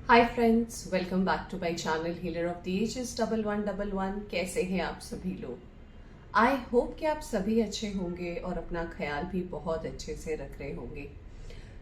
Hi friends, welcome back to my channel healer of the ages 1111। कैसे हैं आप सभी लोग? आई होप कि आप सभी अच्छे होंगे और अपना ख्याल भी बहुत अच्छे से रख रहे होंगे।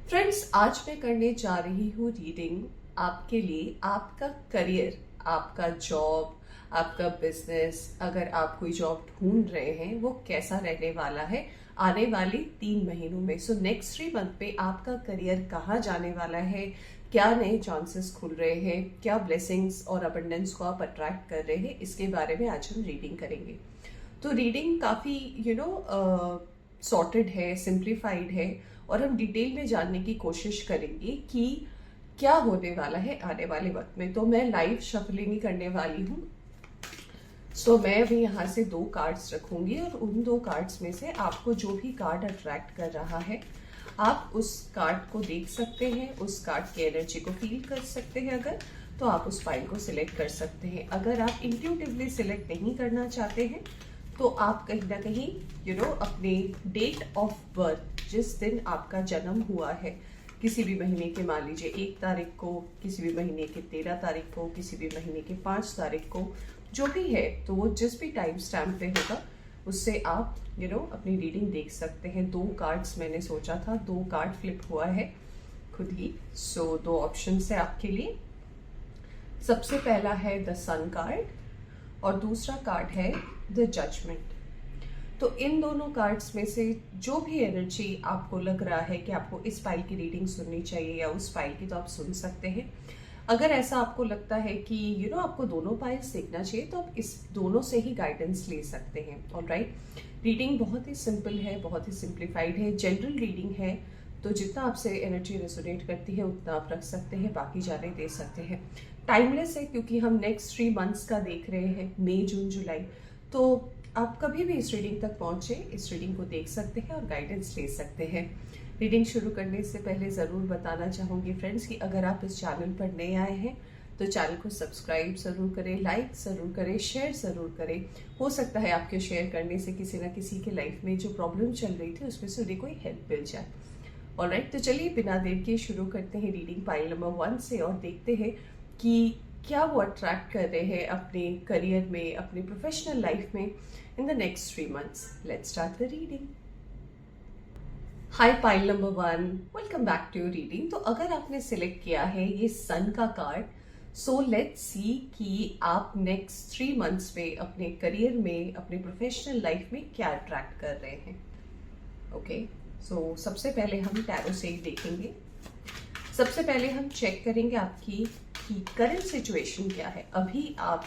फ्रेंड्स, आज मैं करने जा रही हूँ रीडिंग आपके लिए। आपका करियर, आपका जॉब, आपका बिजनेस, अगर आप कोई जॉब ढूंढ रहे हैं, वो कैसा रहने वाला है आने वाले 3 महीनों में। सो नेक्स्ट 3 मंथ पे आपका करियर कहाँ जाने वाला है, क्या नए चांसेस खुल रहे हैं, क्या ब्लेसिंग्स और अबंडेंस को आप अट्रैक्ट कर रहे हैं, इसके बारे में आज हम रीडिंग करेंगे। तो रीडिंग काफ़ी सॉर्टेड है, सिंप्लीफाइड है, और हम डिटेल में जानने की कोशिश करेंगे कि क्या होने वाला है आने वाले वक्त में। तो मैं लाइव शफलिंग ही करने वाली हूँ। सो मैं अभी यहाँ से 2 कार्ड्स रखूंगी और उन 2 कार्ड्स में से आपको जो भी कार्ड अट्रैक्ट कर रहा है, आप उस कार्ड को देख सकते हैं, उस कार्ड की एनर्जी को फील कर सकते हैं। अगर तो आप उस फाइल को सिलेक्ट कर सकते हैं। अगर आप इंट्यूटिवली सिलेक्ट नहीं करना चाहते हैं तो आप कहीं ना कहीं अपने डेट ऑफ बर्थ, जिस दिन आपका जन्म हुआ है, किसी भी महीने के, मान लीजिए 1 तारीख को, किसी भी महीने के 13 तारीख को, किसी भी महीने के 5 तारीख को, जो भी है, तो वो जिस भी टाइम स्टैम्प पे होगा उससे आप अपनी रीडिंग देख सकते हैं। 2 कार्ड्स मैंने सोचा था, 2 कार्ड फ्लिप हुआ है खुद ही। सो 2 ऑप्शन है आपके लिए। सबसे पहला है द सन कार्ड और दूसरा कार्ड है द जजमेंट। तो इन दोनों कार्ड्स में से जो भी एनर्जी आपको लग रहा है कि आपको इस फाइल की रीडिंग सुननी चाहिए या उस फाइल की, तो आप सुन सकते हैं। अगर ऐसा आपको लगता है कि आपको दोनों फाइल्स देखना चाहिए, तो आप इस दोनों से ही गाइडेंस ले सकते हैं। ऑलराइट, रीडिंग बहुत ही सिंपल है, बहुत ही सिंप्लीफाइड है, जनरल रीडिंग है। तो जितना आपसे एनर्जी रेजोनेट करती है उतना आप रख सकते हैं, बाकी जाने दे सकते हैं। टाइमलेस है क्योंकि हम नेक्स्ट 3 मंथ्स का देख रहे हैं, मई, जून, जुलाई। तो आप कभी भी इस रीडिंग तक पहुंचे, इस रीडिंग को देख सकते हैं और गाइडेंस ले सकते हैं। रीडिंग शुरू करने से पहले ज़रूर बताना चाहूँगी फ्रेंड्स कि अगर आप इस चैनल पर नए आए हैं तो चैनल को सब्सक्राइब ज़रूर करें, लाइक ज़रूर करें, शेयर ज़रूर करें। हो सकता है आपके शेयर करने से किसी ना किसी के लाइफ में जो प्रॉब्लम चल रही थी उसमें से उन्हें कोई हेल्प मिल जाए। ऑलराइट, तो चलिए बिना देर के शुरू करते हैं रीडिंग पाइल नंबर 1 से और देखते हैं कि क्या वो अट्रैक्ट कर रहे हैं अपने करियर में, अपने प्रोफेशनल लाइफ में in the next 3 months. Let's start the reading. Hi pile number 1, welcome back to your reading. तो अगर आपने सिलेक्ट किया है ये सन का कार्ड, सो लेट्स सी कि आप नेक्स्ट 3 मंथ्स में अपने करियर में, अपने प्रोफेशनल लाइफ में क्या अट्रैक्ट कर रहे हैं। ओके, सो सबसे पहले हम टैरो से ही देखेंगे। सबसे पहले हम चेक करेंगे आपकी करंट सिचुएशन क्या है, अभी आप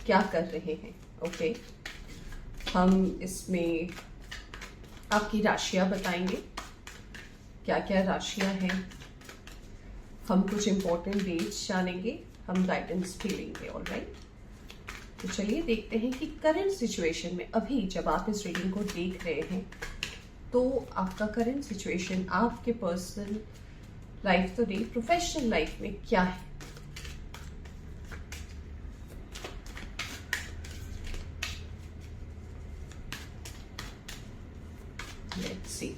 क्या कर रहे हैं। ओके, हम इसमें आपकी राशियां बताएंगे, क्या क्या राशियां हैं, हम कुछ इंपॉर्टेंट डेट्स जानेंगे, हम गाइडेंस भी लेंगे। ऑलराइट, तो चलिए देखते हैं कि करंट सिचुएशन में, अभी जब आप इस रीडिंग को देख रहे हैं, तो आपका करंट सिचुएशन आपके पर्सनल लाइफ तो नहीं, प्रोफेशनल लाइफ में क्या है। Let's see.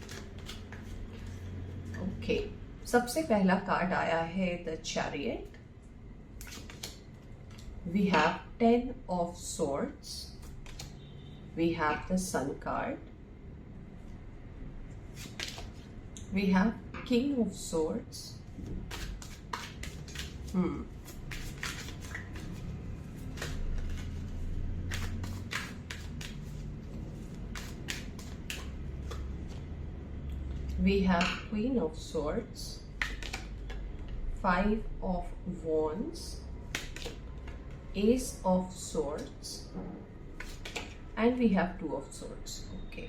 ओके, सबसे पहला कार्ड आया है the chariot. We have 10 of swords, we have the sun card, we have king of swords, we have queen of swords, 5 of wands, ace of swords, and we have 2 of swords. Okay,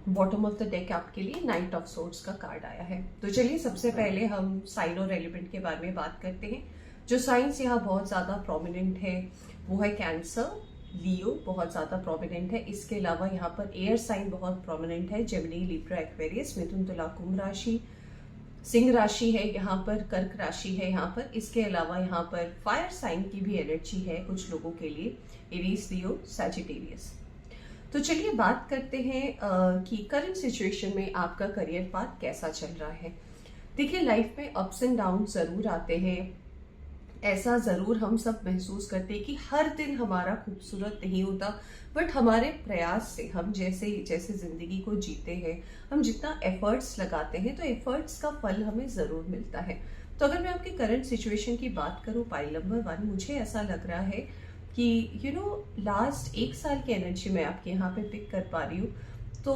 bottom of the deck आपके लिए night of swords का card आया है। तो चलिए सबसे पहले हम साइन और एलिमेंट के बारे में बात करते हैं। जो साइंस यहाँ बहुत ज़्यादा प्रोमिनेंट है वो है कैंसर, लियो बहुत ज़्यादा प्रोमिनेंट है। इसके अलावा यहाँ पर एयर साइन बहुत प्रोमिनेंट है, जेमिनी, लिब्रा, एक्वेरियस, मिथुन, तुला, कुंभ राशि, सिंह राशि है, यहाँ पर कर्क राशि है यहाँ पर। इसके अलावा यहाँ पर फायर साइन की भी एनर्जी है कुछ लोगों के लिए, एरीज, लियो, सैजिटेरियस। तो चलिए बात करते हैं कि करंट सिचुएशन में आपका करियर पाथ कैसा चल रहा है। देखिए, लाइफ में अप्स एंड डाउन जरूर आते हैं। ऐसा जरूर हम सब महसूस करते हैं कि हर दिन हमारा खूबसूरत नहीं होता, बट हमारे प्रयास से हम जैसे जैसे जिंदगी को जीते हैं, हम जितना एफर्ट्स लगाते हैं तो एफर्ट्स का फल हमें जरूर मिलता है। तो अगर मैं आपकी करंट सिचुएशन की बात करूं, पाइल नंबर 1, मुझे ऐसा लग रहा है कि लास्ट 1 साल की एनर्जी मैं आपके यहाँ पे पिक कर पा रही हूँ। तो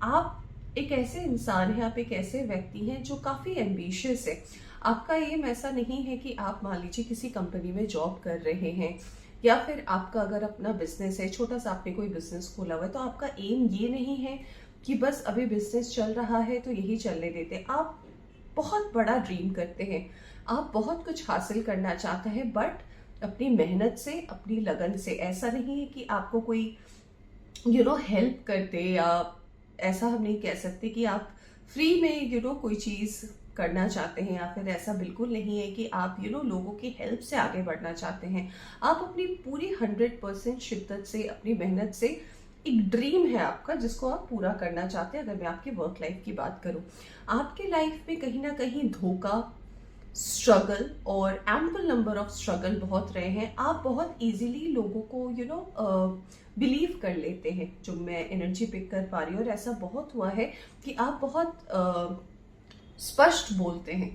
आप एक ऐसे इंसान हैं, आप एक ऐसे व्यक्ति हैं जो काफी एम्बिशियस है। आपका एम ऐसा नहीं है कि आप मान लीजिए किसी कंपनी में जॉब कर रहे हैं, या फिर आपका अगर अपना बिजनेस है, छोटा सा आपने कोई बिजनेस खोला हुआ है, तो आपका एम ये नहीं है कि बस अभी बिजनेस चल रहा है तो यही चलने देते। आप बहुत बड़ा ड्रीम करते हैं, आप बहुत कुछ हासिल करना चाहते हैं, बट अपनी मेहनत से, अपनी लगन से। ऐसा नहीं है कि आपको कोई हेल्प करते, या ऐसा हम नहीं कह सकते कि आप फ्री में कोई चीज करना चाहते हैं, या फिर ऐसा बिल्कुल नहीं है कि आप लोगों की हेल्प से आगे बढ़ना चाहते हैं। आप अपनी पूरी 100% शिद्दत से, अपनी मेहनत से, एक ड्रीम है आपका जिसको आप पूरा करना चाहते हैं। अगर मैं आपकी वर्क लाइफ की बात करूं, आपके लाइफ में कहीं ना कहीं धोखा, स्ट्रगल और एम्पल नंबर ऑफ स्ट्रगल बहुत रहे हैं। आप बहुत इजीली लोगों को बिलीव कर लेते हैं, जो मैं एनर्जी पिक कर पा रही हूँ। और ऐसा बहुत हुआ है कि आप बहुत स्पष्ट बोलते हैं।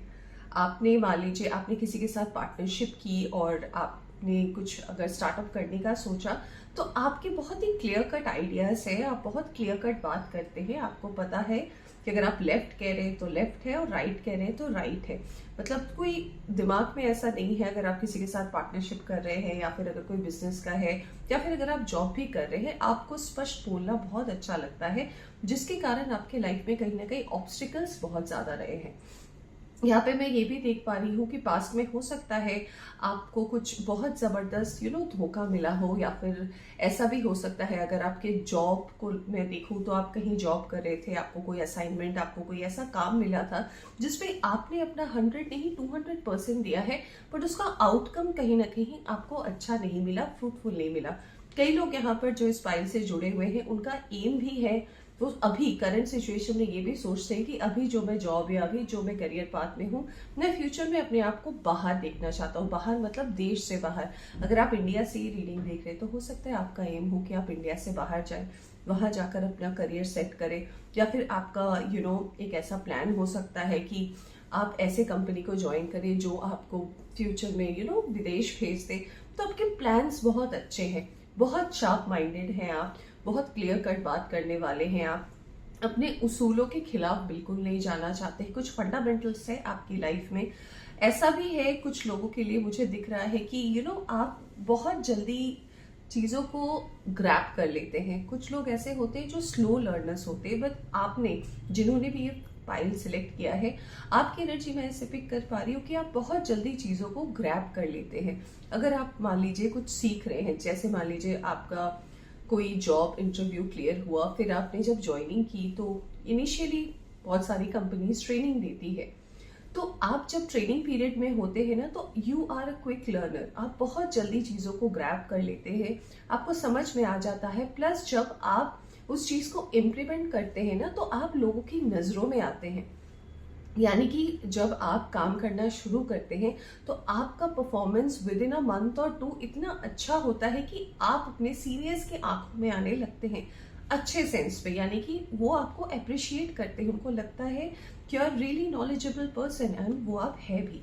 आपने मान लीजिए आपने किसी के साथ पार्टनरशिप की और आपने कुछ अगर स्टार्टअप करने का सोचा, तो आपके बहुत ही क्लियर कट आइडियाज है, आप बहुत क्लियर कट बात करते हैं। आपको पता है कि अगर आप लेफ्ट कह रहे हैं तो लेफ्ट है, और राइट कह रहे हैं तो राइट है। मतलब कोई दिमाग में ऐसा नहीं है। अगर आप किसी के साथ पार्टनरशिप कर रहे हैं, या फिर अगर कोई बिजनेस का है, या फिर अगर आप जॉब भी कर रहे हैं, आपको स्पष्ट बोलना बहुत अच्छा लगता है, जिसके कारण आपके लाइफ में कहीं ना कहीं ऑब्स्टिकल्स बहुत ज्यादा रहे हैं। यहाँ पे मैं ये भी देख पा रही हूँ कि पास्ट में हो सकता है आपको कुछ बहुत जबरदस्त धोखा मिला हो, या फिर ऐसा भी हो सकता है अगर आपके जॉब को मैं देखूँ तो आप कहीं जॉब कर रहे थे, आपको कोई असाइनमेंट, आपको कोई ऐसा काम मिला था जिसमें आपने अपना 100 नहीं 200% दिया है, बट उसका आउटकम कहीं ना कहीं आपको अच्छा नहीं मिला, फ्रूटफुल नहीं मिला। कई लोग यहाँ पर जो इस फाइल से जुड़े हुए हैं, उनका एम भी है, तो अभी करंट सिचुएशन में ये भी सोचते हैं कि अभी जो मैं जॉब या अभी जो मैं करियर पाथ में हूँ, मैं फ्यूचर में अपने आप को बाहर देखना चाहता हूँ। बाहर मतलब देश से बाहर। अगर आप इंडिया से ही रीडिंग देख रहे हैं तो हो सकता है आपका एम हो कि आप इंडिया से बाहर जाए, वहां जाकर अपना करियर सेट करें, या फिर आपका एक ऐसा प्लान हो सकता है कि आप ऐसे कंपनी को ज्वाइन करें जो आपको फ्यूचर में विदेश भेज दे। तो आपके प्लान्स बहुत अच्छे हैं, बहुत शार्प माइंडेड हैं आप, बहुत क्लियर कट बात करने वाले हैं आप, अपने उसूलों के खिलाफ बिल्कुल नहीं जाना चाहते। कुछ फंडामेंटल्स है आपकी लाइफ में। ऐसा भी है कुछ लोगों के लिए, मुझे दिख रहा है कि आप बहुत जल्दी चीजों को ग्रैब कर लेते हैं। कुछ लोग ऐसे होते हैं जो स्लो लर्नर्स होते हैं, बट आपने, जिन्होंने भी ये फाइल सिलेक्ट किया है, आपकी एनर्जी मैं ऐसे पिक कर पा रही हूँ कि आप बहुत जल्दी चीजों को ग्रैब कर लेते हैं। अगर आप मान लीजिए कुछ सीख रहे हैं, जैसे मान लीजिए आपका कोई जॉब इंटरव्यू क्लियर हुआ, फिर आपने जब ज्वाइनिंग की, तो इनिशियली बहुत सारी कंपनीज ट्रेनिंग देती है। तो आप जब ट्रेनिंग पीरियड में होते हैं ना, तो you are a quick learner. आप बहुत जल्दी चीजों को ग्रैब कर लेते हैं, आपको समझ में आ जाता है। प्लस जब आप उस चीज को इम्प्लीमेंट करते हैं ना, तो आप लोगों की नजरों में आते हैं। यानी कि जब आप काम करना शुरू करते हैं तो आपका performance with in a month और 2 इतना अच्छा होता है कि आप अपने सीनियर्स के आंखों में आने लगते हैं, अच्छे सेंस पे। यानी कि वो आपको अप्रिशिएट करते हैं, उनको लगता है कि you are really knowledgeable person, and वो आप है भी।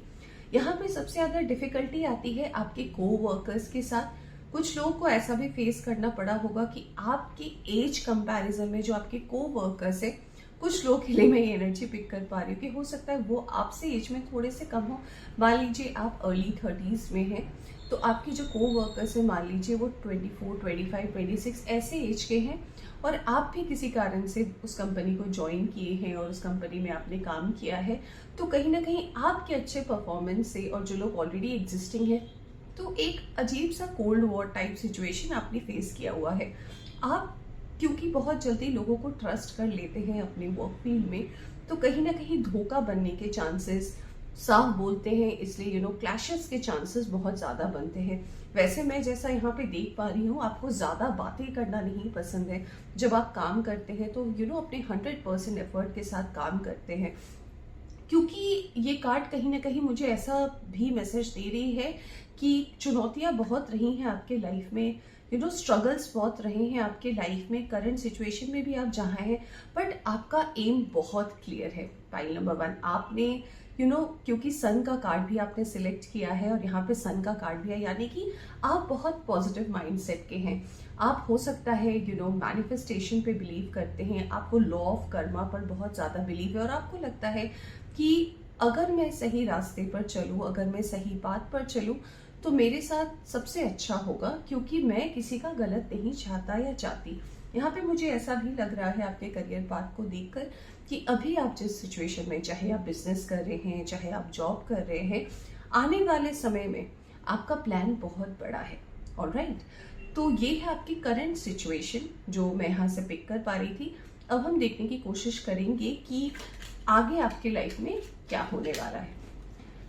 यहाँ पे सबसे ज्यादा डिफिकल्टी आती है आपके को वर्कर्स के साथ। कुछ लोगों को ऐसा भी फेस करना पड़ा होगा कि आपकी एज कंपैरिजन में जो आपके को वर्कर्स है, कुछ लोग के लिए मैं ये एनर्जी पिक कर पा रही हूँ कि हो सकता है वो आपसे एज में थोड़े से कम हो। मान लीजिए आप अर्ली 30s में हैं, तो आपकी जो को वर्कर्स है, मान लीजिए वो 24, 25, 26 ऐसे एज के हैं, और आप भी किसी कारण से उस कंपनी को ज्वाइन किए हैं और उस कंपनी में आपने काम किया है। तो कहीं ना कहीं आपके अच्छे परफॉर्मेंस से, और जो लोग ऑलरेडी एग्जिस्टिंग है, तो एक अजीब सा कोल्ड वॉर टाइप सिचुएशन आपने फेस किया हुआ है। आप क्योंकि बहुत जल्दी लोगों को ट्रस्ट कर लेते हैं अपने वर्क फील्ड में, तो कहीं ना कहीं धोखा बनने के चांसेस, साफ बोलते हैं इसलिए क्लैशेस के चांसेस बहुत ज्यादा बनते हैं। वैसे मैं जैसा यहाँ पे देख पा रही हूँ, आपको ज्यादा बातें करना नहीं पसंद है। जब आप काम करते हैं तो अपने 100% एफर्ट के साथ काम करते हैं, क्योंकि ये कार्ड कहीं ना कहीं मुझे ऐसा भी मैसेज दे रही है कि चुनौतियां बहुत रही हैं आपके लाइफ में, स्ट्रगल्स बहुत रहे हैं आपके लाइफ में, करंट सिचुएशन में भी आप जहाँ हैं, बट आपका एम बहुत क्लियर है। पाइल नंबर 1 आपने क्योंकि सन का कार्ड भी आपने सिलेक्ट किया है और यहाँ पे सन का कार्ड भी है, यानी कि आप बहुत पॉजिटिव माइंडसेट के हैं। आप हो सकता है मैनिफेस्टेशन पे बिलीव करते हैं, आपको लॉ ऑफ कर्मा पर बहुत ज़्यादा बिलीव है और आपको लगता है कि अगर मैं सही रास्ते पर चलूँ, अगर मैं सही बात पर चलूँ तो मेरे साथ सबसे अच्छा होगा, क्योंकि मैं किसी का गलत नहीं चाहता या चाहती। यहाँ पे मुझे ऐसा भी लग रहा है आपके करियर पाथ को देखकर कि अभी आप जिस सिचुएशन में, चाहे आप बिजनेस कर रहे हैं, चाहे आप जॉब कर रहे हैं, आने वाले समय में आपका प्लान बहुत बड़ा है। ऑलराइट, तो ये है आपकी करंट सिचुएशन जो मैं यहाँ से पिक कर पा रही थी। अब हम देखने की कोशिश करेंगे कि आगे आपके लाइफ में क्या होने वाला है।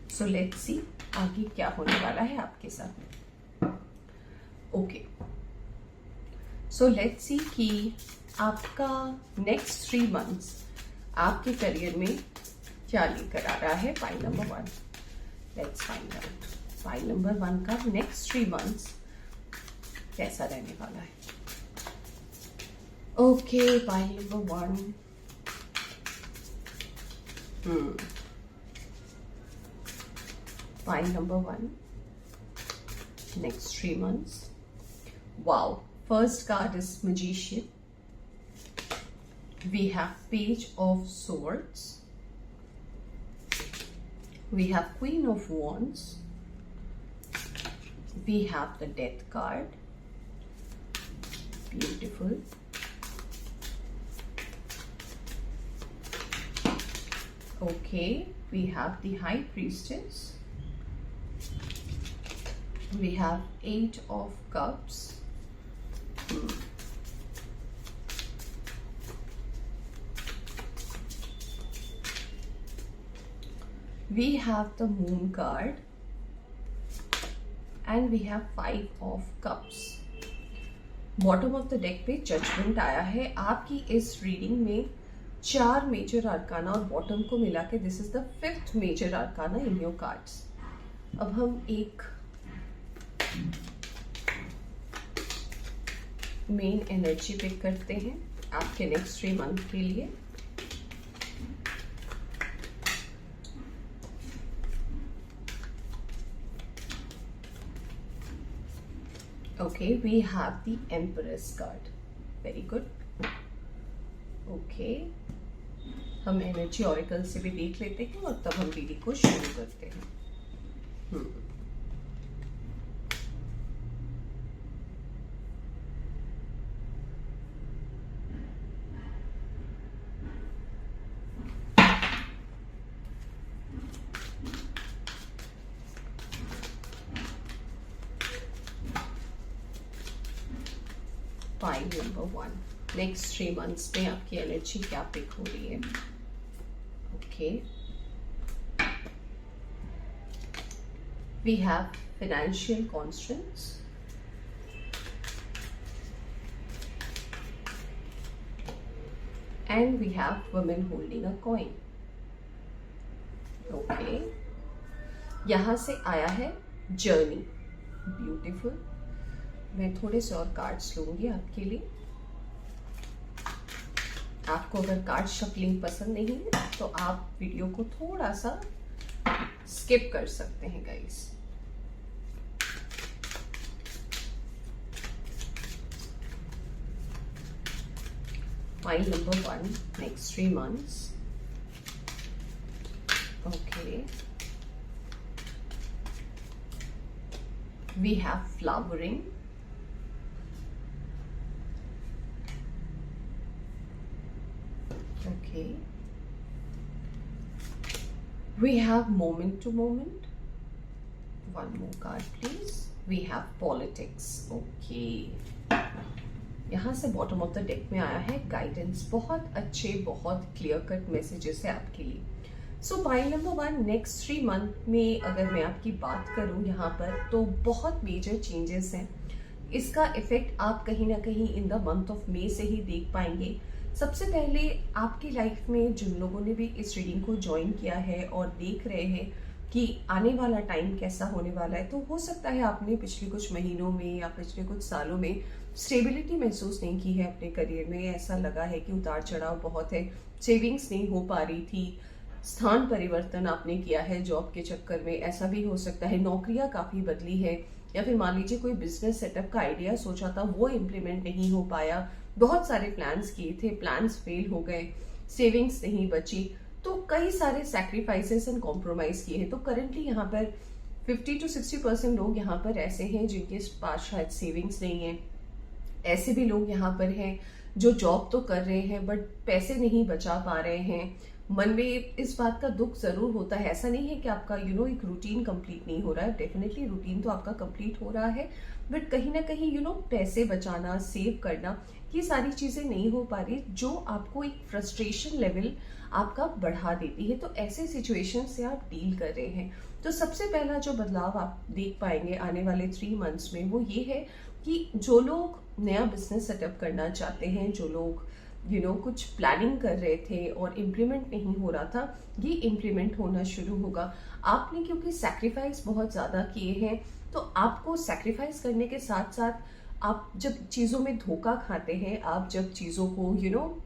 सो लेट्स सी आगे क्या होने वाला है आपके साथ। ओके, सो लेट्स सी कि आपका नेक्स्ट 3 मंथ्स आपके करियर में क्या लेकर आ रहा है। Pile number 1, let's find out. Pile number 1 का नेक्स्ट 3 मंथ्स कैसा रहने वाला है। Okay, pile number 1, pile number 1, next 3 months. Wow, first card is Magician. We have Page of Swords. We have Queen of Wands. We have the Death card. Beautiful. Okay, we have the High Priestess. We have 8 of Cups. We have the Moon card. And we have 5 of Cups. Bottom of the deck पे judgement आया है। आपकी इस reading में 4 major आर्काना और bottom को मिला के this is the 5th major arcana in your cards. अब हम एक मेन एनर्जी पिक करते हैं आपके नेक्स्ट 3 मंथ के लिए। Okay, we have the Empress card. Very good. Okay, हम एनर्जी ऑरिकल से भी देख लेते हैं और तब हम रीडिंग को शुरू करते हैं। पाइल नंबर 1, नेक्स्ट 3 मंथ्स में आपकी एनर्जी क्या पिक हो रही है। Okay, we have financial constants, and we have women holding a coin. Okay, यहां से आया है जर्नी। ब्यूटीफुल। मैं थोड़े से और कार्ड्स लूंगी आपके लिए। आपको अगर कार्ड शफलिंग पसंद नहीं है तो आप वीडियो को थोड़ा सा स्किप कर सकते हैं guys. Pile number 1, next 3 months. Okay. We have flowering. Okay. We have moment to moment. One more card please. We have politics. Okay. यहाँ से बॉटम ऑफ द डेक में आया है गाइडेंस। बहुत अच्छे, बहुत क्लियर कट मैसेजेस है आपके लिए। सो पाइल नंबर 1, नेक्स्ट 3 मंथ में अगर मैं आपकी बात करूं यहाँ पर तो बहुत मेजर चेंजेस हैं। इसका इफेक्ट आप कहीं ना कहीं in the month of May से ही देख पाएंगे। सबसे पहले आपकी लाइफ में जिन लोगों ने भी इस रीडिंग को ज्वाइन किया है और देख रहे हैं कि आने वाला टाइम कैसा होने वाला है, तो हो सकता है आपने पिछले कुछ महीनों में या पिछले कुछ सालों में स्टेबिलिटी महसूस नहीं की है अपने करियर में। ऐसा लगा है कि उतार चढ़ाव बहुत है, सेविंग्स नहीं हो पा रही थी, स्थान परिवर्तन आपने किया है जॉब के चक्कर में, ऐसा भी हो सकता है। नौकरियां काफी बदली है, या फिर मान लीजिए कोई बिजनेस सेटअप का आइडिया सोचा था वो इम्प्लीमेंट नहीं हो पाया। बहुत सारे प्लान्स किए थे, प्लान्स फेल हो गए, सेविंग्स नहीं बची, तो कई सारे सैक्रिफाइसेस एंड कॉम्प्रोमाइज किए हैं। तो करंटली यहाँ पर 50 to 60% लोग यहाँ पर ऐसे हैं जिनके पास शायद सेविंग्स नहीं है। ऐसे भी लोग यहाँ पर हैं जो जॉब तो कर रहे हैं बट पैसे नहीं बचा पा रहे हैं। मन में इस बात का दुख जरूर होता है। ऐसा नहीं है कि आपका एक रूटीन कंप्लीट नहीं हो रहा है, डेफिनेटली रूटीन तो आपका कंप्लीट हो रहा है, बट कहीं ना कहीं पैसे बचाना, सेव करना, ये सारी चीजें नहीं हो पा रही, जो आपको एक फ्रस्ट्रेशन लेवल आपका बढ़ा देती है। तो ऐसे सिचुएशन से आप डील कर रहे हैं। तो सबसे पहला जो बदलाव आप देख पाएंगे आने वाले 3 मंथ्स में, वो ये है कि जो लोग नया बिजनेस सेटअप करना चाहते हैं, जो लोग कुछ प्लानिंग कर रहे थे और इम्प्लीमेंट नहीं हो रहा था, ये इम्प्लीमेंट होना शुरू होगा। आपने क्योंकि सैक्रिफाइस बहुत ज्यादा किए हैं, तो आपको सैक्रिफाइस करने के साथ साथ आप जब चीजों में धोखा खाते हैं, आप जब चीजों को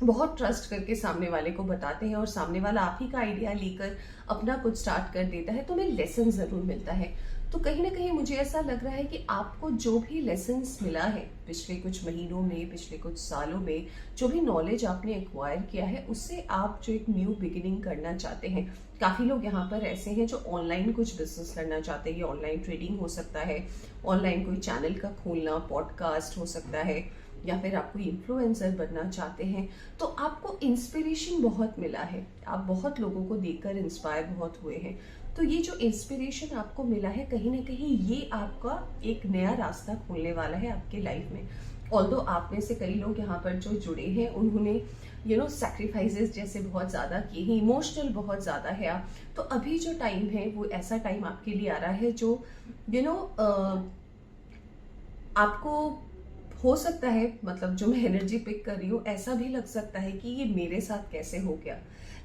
बहुत ट्रस्ट करके सामने वाले को बताते हैं और सामने वाला आप ही का आइडिया लेकर अपना कुछ स्टार्ट कर देता है, तो हमें लेसन जरूर मिलता है। तो कहीं ना कहीं मुझे ऐसा लग रहा है कि आपको जो भी लेसन्स मिला है पिछले कुछ महीनों में, पिछले कुछ सालों में, जो भी नॉलेज आपने एक्वायर किया है, उससे आप जो एक न्यू बिगिनिंग करना चाहते हैं। काफी लोग यहाँ पर ऐसे हैं जो ऑनलाइन कुछ बिजनेस करना चाहते हैं। ये ऑनलाइन ट्रेडिंग हो सकता है, ऑनलाइन कोई चैनल का खोलना, पॉडकास्ट हो सकता है, या फिर आप कोई इन्फ्लुएंसर बनना चाहते हैं। तो आपको इंस्पिरेशन बहुत मिला है, आप बहुत लोगों को देखकर इंस्पायर बहुत हुए हैं। तो ये जो इंस्पिरेशन आपको मिला है, कहीं ना कहीं ये आपका एक नया रास्ता खोलने वाला है आपके लाइफ में। ऑल्दो आप में से कई लोग यहाँ पर जो जुड़े हैं, उन्होंने सैक्रिफाइसेस जैसे बहुत ज्यादा किए हैं, इमोशनल बहुत ज्यादा है आप। तो अभी जो टाइम है वो ऐसा टाइम आपके लिए आ रहा है जो आपको हो सकता है, मतलब जो मैं एनर्जी पिक कर रही हूँ, ऐसा भी लग सकता है कि ये मेरे साथ कैसे हो गया।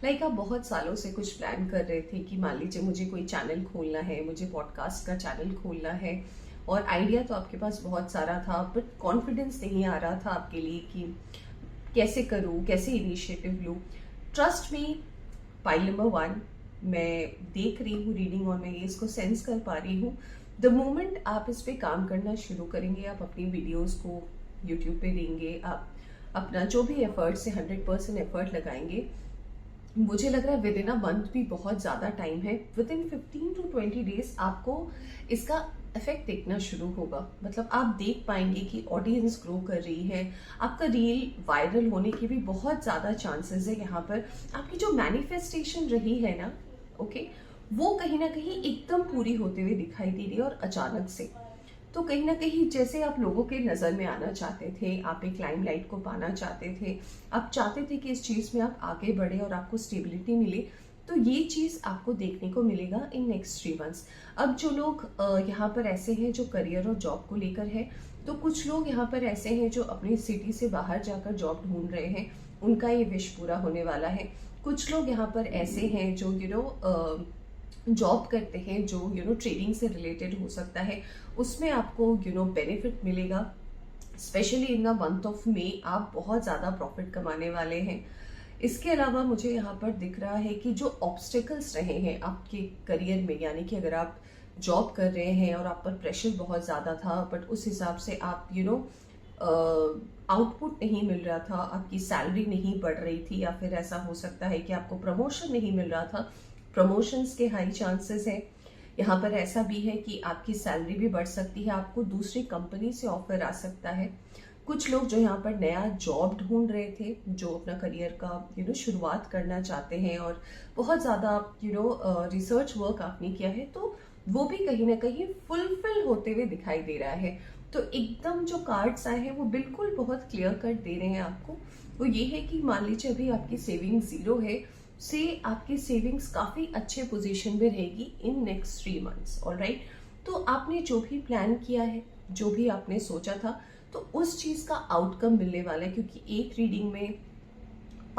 आप बहुत सालों से कुछ प्लान कर रहे थे कि मान लीजिए मुझे कोई चैनल खोलना है, मुझे पॉडकास्ट का चैनल खोलना है, और आइडिया तो आपके पास बहुत सारा था, बट कॉन्फिडेंस नहीं आ रहा था आपके लिए कि कैसे करूँ, कैसे इनिशिएटिव लूँ। ट्रस्ट मी, फाइल नंबर 1 मैं देख रही हूँ रीडिंग, और मैं इसको सेंस कर पा रही हूँ। द मोमेंट आप इस पे काम करना शुरू करेंगे, आप अपनी वीडियोस को यूट्यूब पे देंगे, आप अपना जो भी एफर्ट से 100% एफर्ट लगाएंगे, मुझे लग रहा है विद इन अ मंथ भी बहुत ज्यादा टाइम है, विद इन 15 to 20 डेज आपको इसका इफेक्ट देखना शुरू होगा। मतलब आप देख पाएंगे कि ऑडियंस ग्रो कर रही है, आपका रील वायरल होने की भी बहुत ज्यादा चांसेस है। यहाँ पर आपकी जो मैनिफेस्टेशन रही है ना, ओके, वो कहीं ना कहीं एकदम पूरी होते हुए दिखाई दे रही है, और अचानक से। तो कहीं ना कहीं जैसे आप लोगों के नजर में आना चाहते थे, आप एक लाइमलाइट को पाना चाहते थे, आप चाहते थे कि इस चीज में आप आगे बढ़े और आपको स्टेबिलिटी मिले, तो ये चीज आपको देखने को मिलेगा इन नेक्स्ट 3 मंथ्स। अब जो लोग यहाँ पर ऐसे हैं जो करियर और जॉब को लेकर है, तो कुछ लोग यहाँ पर ऐसे हैं जो अपनी सिटी से बाहर जाकर जॉब ढूंढ रहे हैं, उनका ये विश पूरा होने वाला है। कुछ लोग यहाँ पर ऐसे हैं जो जॉब करते हैं, जो ट्रेडिंग से रिलेटेड हो सकता है, उसमें आपको बेनिफिट मिलेगा। Specially in the month of May आप बहुत ज्यादा प्रॉफिट कमाने वाले हैं। इसके अलावा मुझे यहाँ पर दिख रहा है कि जो ऑब्स्टेकल्स रहे हैं आपके करियर में, यानी कि अगर आप जॉब कर रहे हैं और आप पर प्रेशर बहुत ज्यादा था, बट उस हिसाब से आप आउटपुट नहीं मिल रहा था, आपकी सैलरी नहीं बढ़ रही थी, या फिर ऐसा हो सकता है कि आपको प्रमोशन नहीं मिल रहा था, प्रमोशंस के हाई चांसेस हैं। यहाँ पर ऐसा भी है कि आपकी सैलरी भी बढ़ सकती है, आपको दूसरी कंपनी से ऑफर आ सकता है। कुछ लोग जो यहाँ पर नया जॉब ढूंढ रहे थे, जो अपना करियर का शुरुआत करना चाहते हैं, और बहुत ज्यादा रिसर्च वर्क आपने किया है, तो वो भी कहीं ना कहीं फुलफिल होते हुए दिखाई दे रहा है। तो एकदम जो कार्ड्स आए हैं वो बिल्कुल बहुत क्लियर कट दे रहे हैं आपको। वो ये है कि मान लीजिए अभी आपकी सेविंग 0 है, से आपकी सेविंग्स काफी अच्छे पोजीशन में रहेगी इन नेक्स्ट 3 मंथ्स। ऑलराइट, तो आपने जो भी प्लान किया है, जो भी आपने सोचा था, तो उस चीज का आउटकम मिलने वाला है, क्योंकि एक रीडिंग में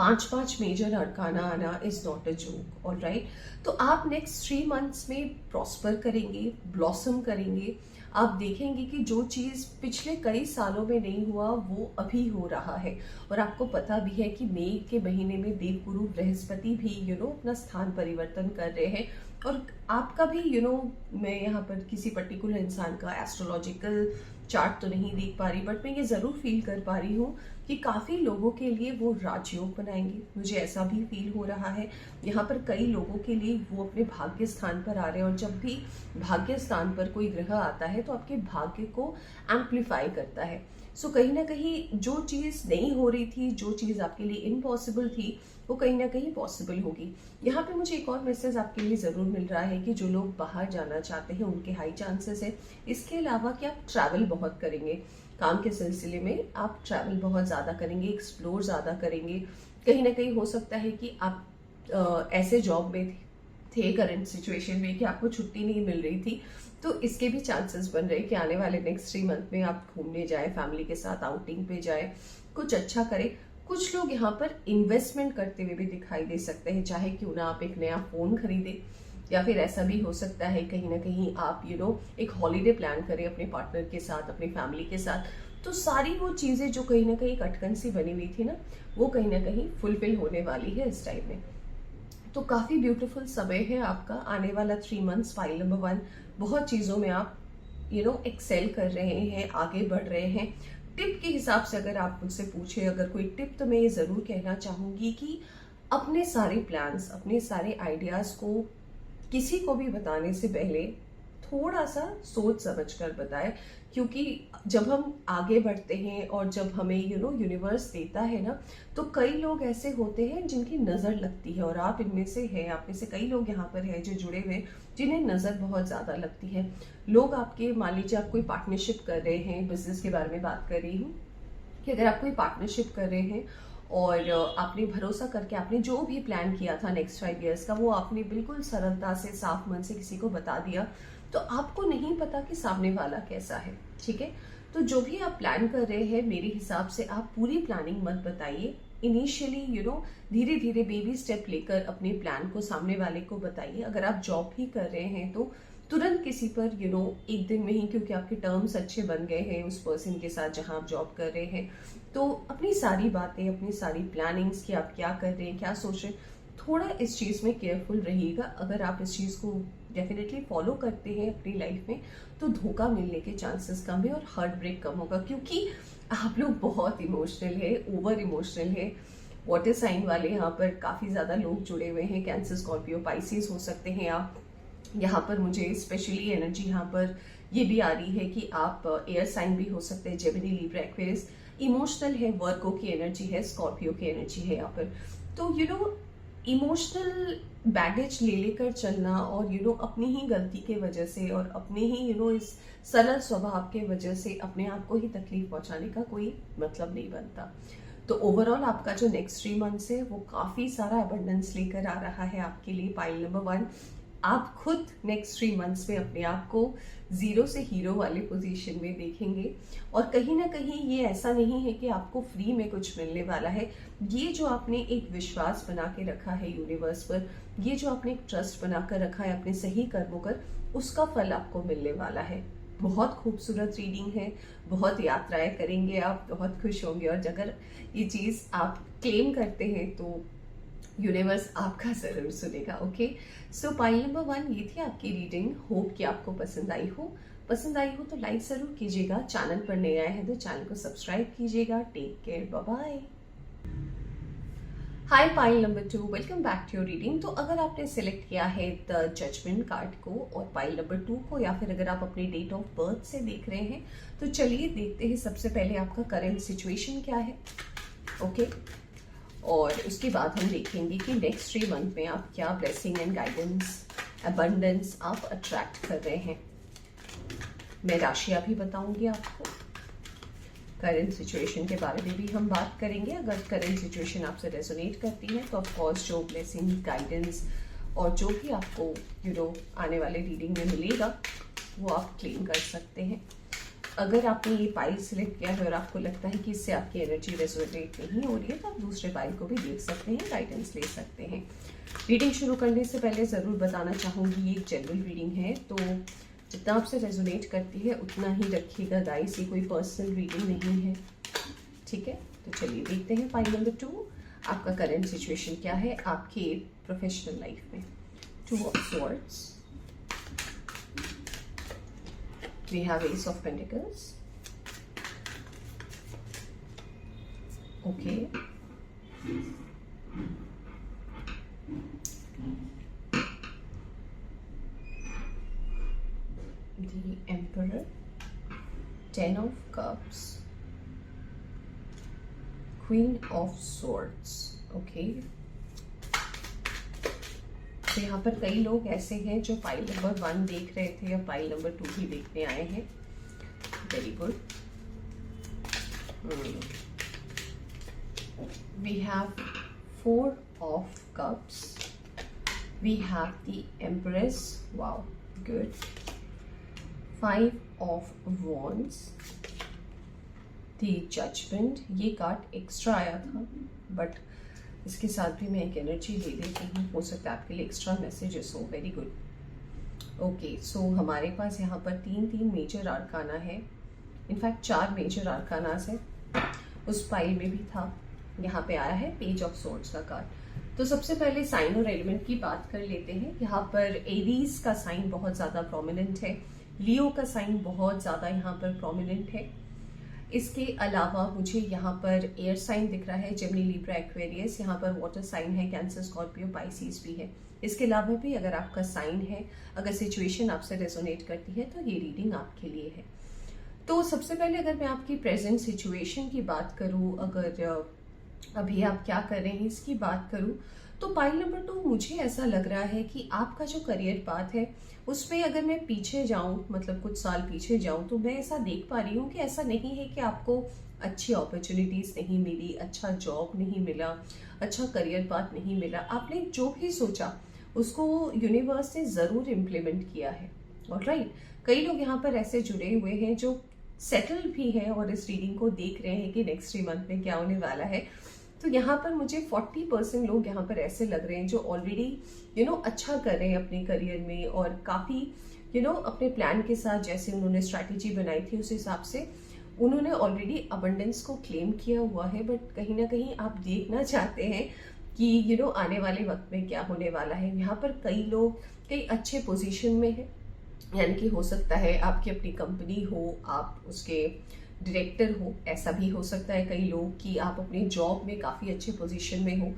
5 मेजर अरकाना आना is not a joke, alright. तो आप नेक्स्ट 3 मंथ्स में प्रॉस्पर करेंगे, ब्लॉसम करेंगे। आप देखेंगे कि जो चीज पिछले कई सालों में नहीं हुआ वो अभी हो रहा है। और आपको पता भी है कि मई के महीने में देवगुरु बृहस्पति भी अपना स्थान परिवर्तन कर रहे हैं। और आपका भी मैं यहाँ पर किसी पर्टिकुलर इंसान का एस्ट्रोलॉजिकल चार्ट तो नहीं देख पा रही, बट मैं ये जरूर फील कर पा रही हूँ कि काफी लोगों के लिए वो राजयोग बनाएंगे। मुझे ऐसा भी फील हो रहा है। यहाँ पर कई लोगों के लिए वो अपने भाग्य स्थान पर आ रहे हैं, और जब भी भाग्य स्थान पर कोई ग्रह आता है तो आपके भाग्य को एम्पलीफाई करता है। सो कहीं ना कहीं जो चीज नहीं हो रही थी, जो चीज आपके लिए इम्पॉसिबल थी, वो कहीं ना कहीं पॉसिबल होगी। यहाँ पे मुझे एक और मैसेज आपके लिए जरूर मिल रहा है कि जो लोग बाहर जाना चाहते हैं उनके हाई चांसेस है। इसके अलावा कि आप ट्रैवल बहुत करेंगे, काम के सिलसिले में आप ट्रैवल बहुत ज्यादा करेंगे, एक्सप्लोर ज्यादा करेंगे। कहीं ना कहीं हो सकता है कि आप ऐसे जॉब में थे करंट सिचुएशन में कि आपको छुट्टी नहीं मिल रही थी, तो इसके भी चांसेस बन रहे हैं कि आने वाले नेक्स्ट 3 मंथ में आप घूमने जाए, फैमिली के साथ आउटिंग पे जाए, कुछ अच्छा करें। कुछ लोग यहाँ पर इन्वेस्टमेंट करते हुए भी दिखाई दे सकते हैं, चाहे क्यों ना आप एक नया फोन खरीदे, या फिर ऐसा भी हो सकता है कहीं ना कहीं आप एक हॉलीडे प्लान करें अपने पार्टनर के साथ, अपनी फैमिली के साथ। तो सारी वो चीजें जो कहीं ना कहीं अटकन सी बनी हुई थी ना, वो कहीं ना कहीं फुलफिल होने वाली है इस टाइम में। तो काफी ब्यूटीफुल समय है आपका आने वाला 3 मंथ्स। फाइल नंबर 1, बहुत चीजों में आप एक्सेल कर रहे हैं, आगे बढ़ रहे हैं। टिप के हिसाब से अगर आप मुझसे पूछे अगर कोई टिप, तो मैं ये जरूर कहना चाहूंगी कि अपने सारे प्लान्स, अपने सारे आइडियाज को किसी को भी बताने से पहले थोड़ा सा सोच समझ कर बताएं। क्योंकि जब हम आगे बढ़ते हैं और जब हमें यूनिवर्स देता है ना, तो कई लोग ऐसे होते हैं जिनकी नजर लगती है, और आप इनमें से हैं। आप में से कई लोग यहाँ पर हैं जो जुड़े हुए, जिन्हें नजर बहुत ज्यादा लगती है। लोग आपके, मान लीजिए आप कोई पार्टनरशिप कर रहे हैं, बिजनेस के बारे में बात कर रही हूँ, कि अगर आप कोई पार्टनरशिप कर रहे हैं और आपने भरोसा करके आपने जो भी प्लान किया था नेक्स्ट 5 इयर्स का, वो आपने बिल्कुल सरलता से, साफ मन से किसी को बता दिया, तो आपको नहीं पता कि सामने वाला कैसा है, ठीक है। तो जो भी आप प्लान कर रहे हैं, मेरे हिसाब से आप पूरी प्लानिंग मत बताइए। इनिशियली धीरे धीरे बेबी स्टेप लेकर अपने प्लान को सामने वाले को बताइए। अगर आप जॉब भी कर रहे हैं तो तुरंत किसी पर एक दिन में ही, क्योंकि आपके टर्म्स अच्छे बन गए हैं उस पर्सन के साथ जहां आप जॉब कर रहे हैं, तो अपनी सारी बातें, अपनी सारी प्लानिंग्स कि आप क्या कर रहे हैं, क्या सोच रहे हैं, थोड़ा इस चीज में केयरफुल रहिएगा। अगर आप इस चीज को डेफिनेटली फॉलो करते हैं अपनी लाइफ में, तो धोखा मिलने के चांसेस कम है और हार्ट ब्रेक कम होगा। क्योंकि आप लोग बहुत इमोशनल है, ओवर इमोशनल है। वाटर साइन वाले यहाँ पर काफी ज्यादा लोग जुड़े हुए हैं, कैंसर, स्कॉर्पियो, पाइसिस हो सकते हैं आप। यहाँ पर मुझे स्पेशली एनर्जी यहाँ पर ये भी आ रही है कि आप एयर साइन भी हो सकते हैं, जेमिनी, लिब्रा, एक्वेरियस। इमोशनल है, वर्गो की एनर्जी है, स्कॉर्पियो की एनर्जी है यहाँ पर। तो इमोशनल बैगेज ले लेकर चलना और अपनी ही गलती के वजह से और अपने ही इस सरल स्वभाव के वजह से अपने आप को ही तकलीफ पहुंचाने का कोई मतलब नहीं बनता। तो ओवरऑल आपका जो नेक्स्ट 3 मंथ्स है वो काफी सारा अबंडेंस लेकर आ रहा है आपके लिए। पाइल नंबर 1, आप खुद नेक्स्ट 3 मंथ्स में अपने आप को 0 से हीरो वाले पोजीशन में देखेंगे। और कहीं ना कहीं ये ऐसा नहीं है कि आपको फ्री में कुछ मिलने वाला है। ये जो आपने एक विश्वास बना के रखा है यूनिवर्स पर, ये जो आपने एक ट्रस्ट बनाकर रखा है अपने सही कर्मों पर, उसका फल आपको मिलने वाला है। बहुत खूबसूरत रीडिंग है, बहुत यात्राएं करेंगे आप, बहुत खुश होंगे। और अगर ये चीज आप क्लेम करते हैं तो यूनिवर्स आपका जरूर सुनेगा। ओके, सो पाइल नंबर 1 ये थी आपकी रीडिंग। होप कि आपको पसंद आई हो। तो लाइक जरूर कीजिएगा। चैनल पर नए आए हैं तो चैनल को सब्सक्राइब कीजिएगा। Take care, bye bye. Hi pile number 2, welcome back to your reading. तो अगर आपने सिलेक्ट किया है द जजमेंट कार्ड को और पाइल नंबर 2 को, या फिर अगर आप अपने डेट ऑफ बर्थ से देख रहे हैं, तो चलिए देखते हैं सबसे पहले आपका करंट सिचुएशन क्या है। ओके, और उसके बाद हम देखेंगे कि नेक्स्ट 3 मंथ में आप क्या ब्लेसिंग एंड गाइडेंस, अबंडेंस आप अट्रैक्ट कर रहे हैं। मैं राशियां भी बताऊंगी आपको। करंट सिचुएशन के बारे में भी हम बात करेंगे। अगर करंट सिचुएशन आपसे रेजोनेट करती है तो ऑफ कोर्स जो ब्लेसिंग, गाइडेंस और जो भी आपको आने वाले रीडिंग में मिलेगा वो आप क्लेम कर सकते हैं। अगर आपने ये पाइल सिलेक्ट किया है और आपको लगता है कि इससे आपकी एनर्जी रेजोनेट नहीं हो रही है तो आप दूसरे पाइल को भी देख सकते हैं, गाइडेंस ले सकते हैं। रीडिंग शुरू करने से पहले ज़रूर बताना चाहूँगी ये एक जनरल रीडिंग है, तो जितना आपसे रेजोनेट करती है उतना ही रखिएगा गाइस, ये कोई पर्सनल रीडिंग नहीं है, ठीक है। तो चलिए देखते हैं पाइल नंबर 2, आपका करंट सिचुएशन क्या है आपके प्रोफेशनल लाइफ में। 2 of swords, we have Ace of Pentacles, okay, the Emperor, 10 of Cups, Queen of Swords, okay। तो यहाँ पर कई लोग ऐसे हैं जो फाइल नंबर 1 देख रहे थे या फाइल नंबर 2 भी देखने आए हैं, very good. We have 4 of cups, we have the empress, wow good, 5 of wands, the judgment. ये कार्ड एक्स्ट्रा आया था बट इसके साथ भी मैं एक एनर्जी ले लेती हूँ, हो सकता है आपके लिए एक्स्ट्रा मैसेजेस हो, वेरी गुड। ओके, सो हमारे पास यहाँ पर 3 मेजर आर्काना है, इनफैक्ट 4 मेजर आर्कानास है, उस पाइल में भी था, यहाँ पे आया है पेज ऑफ सोर्ड्स का कार्ड। तो सबसे पहले साइन और एलिमेंट की बात कर लेते हैं। यहाँ पर एरीज का साइन बहुत ज़्यादा प्रोमिनेंट है, लियो का साइन बहुत ज़्यादा यहाँ पर प्रोमिनेंट है। इसके अलावा मुझे यहाँ पर एयर साइन दिख रहा है, जेमिनी, लिब्रा, एक्वेरियस, यहाँ पर वाटर साइन है, कैंसर, स्कॉर्पियो, पाइसिस भी है। इसके अलावा भी अगर आपका साइन है, अगर सिचुएशन आपसे रेजोनेट करती है तो ये रीडिंग आपके लिए है। तो सबसे पहले अगर मैं आपकी प्रेजेंट सिचुएशन की बात करूँ, अगर अभी आप क्या कर रहे हैं इसकी बात करूँ, तो पाइल नंबर 2 मुझे ऐसा लग रहा है कि आपका जो करियर पाथ है उसमें अगर मैं पीछे जाऊं, मतलब कुछ साल पीछे जाऊं, तो मैं ऐसा देख पा रही हूँ कि ऐसा नहीं है कि आपको अच्छी अपॉर्चुनिटीज नहीं मिली, अच्छा जॉब नहीं मिला, अच्छा करियर पाथ नहीं मिला। आपने जो भी सोचा उसको यूनिवर्स ने जरूर इम्प्लीमेंट किया है, ऑलराइट। कई लोग यहाँ पर ऐसे जुड़े हुए हैं जो सेटल भी है और इस रीडिंग को देख रहे हैं कि नेक्स्ट 3 मंथ में क्या होने वाला है। तो यहाँ पर मुझे 40% लोग यहाँ पर ऐसे लग रहे हैं जो ऑलरेडी अच्छा कर रहे हैं अपने करियर में, और काफ़ी अपने प्लान के साथ जैसे उन्होंने स्ट्रैटेजी बनाई थी उस हिसाब से उन्होंने ऑलरेडी अबंडेंस को क्लेम किया हुआ है। बट कहीं ना कहीं आप देखना चाहते हैं कि आने वाले वक्त में क्या होने वाला है। यहाँ पर कई लोग कई अच्छे पोजीशन में हैं, यानी कि हो सकता है आपकी अपनी कंपनी हो, आप उसके डायरेक्टर हो, ऐसा भी हो सकता है कई लोग कि आप अपनी जॉब में काफ़ी अच्छे पोजीशन में हो,